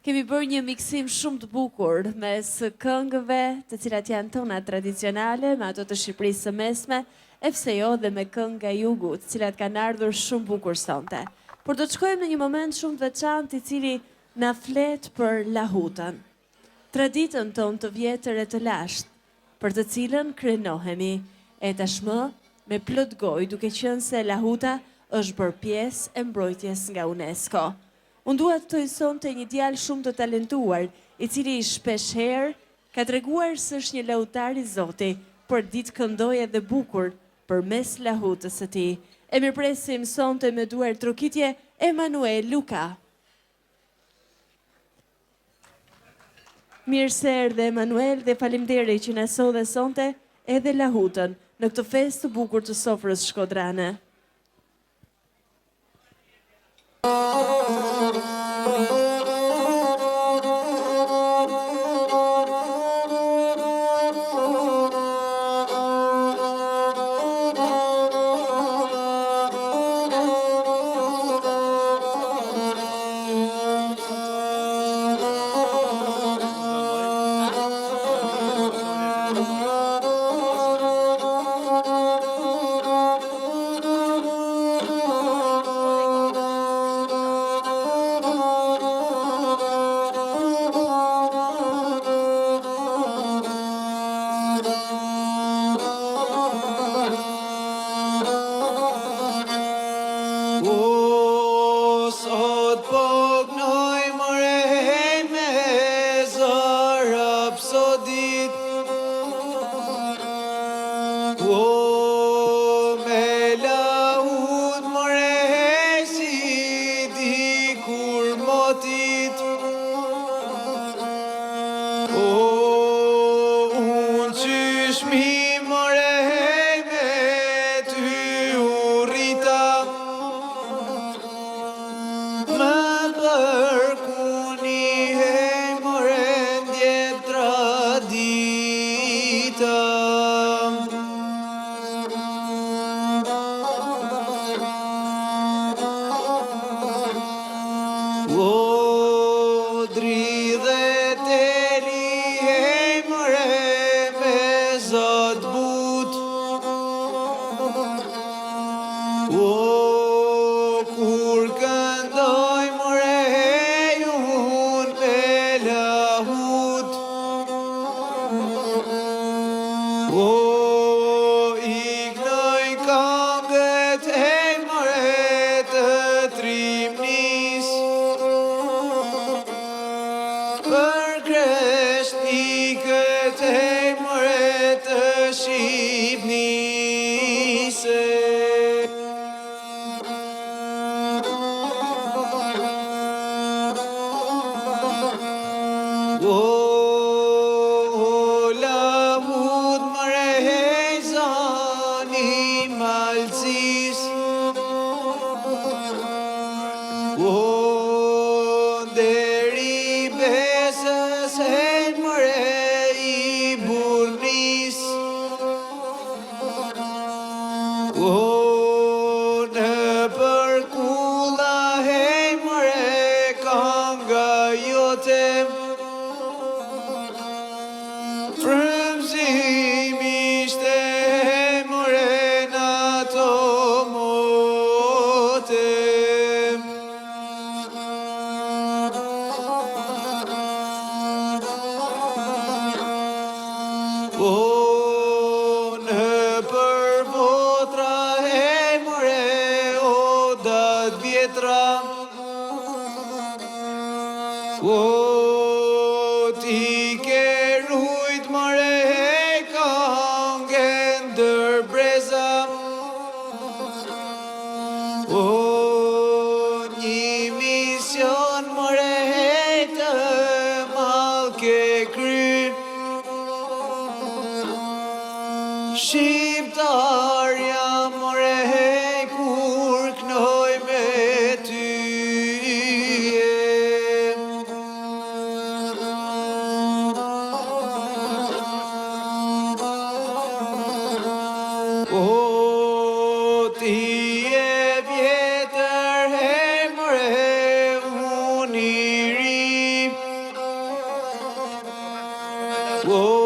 Kemi bërë një miksim shumë të bukur mes këngëve të cilat janë tona tradicionale, me ato të Shqipërisë së Mesme, e pse jo dhe me këngë nga Jugu, të cilat kanë ardhur shumë bukur sonte. Por do të shkojmë në një moment shumë të veçantë i cili na flet për lahutën. Traditën tonë të vjetër e të lashtë, për të cilën krenohemi, e tashmë me plot gojë, duke qenë se lahuta është bërë pjesë e mbrojtjes nga UNESCO. Unë dua të thoj sonte një djalë shumë të talentuar, i cili shpesh herë ka treguar se është një lahutar i Zotit, por ditë këndoi edhe bukur përmes lahutës së tij. E mirpresim sonte me duar trokitje Emanuel Luka. Mirë se erdhe Emanuel dhe faleminderit që na sodhe sonte edhe lahutën në këtë festë të bukur të sofrës shkodrane. Oh,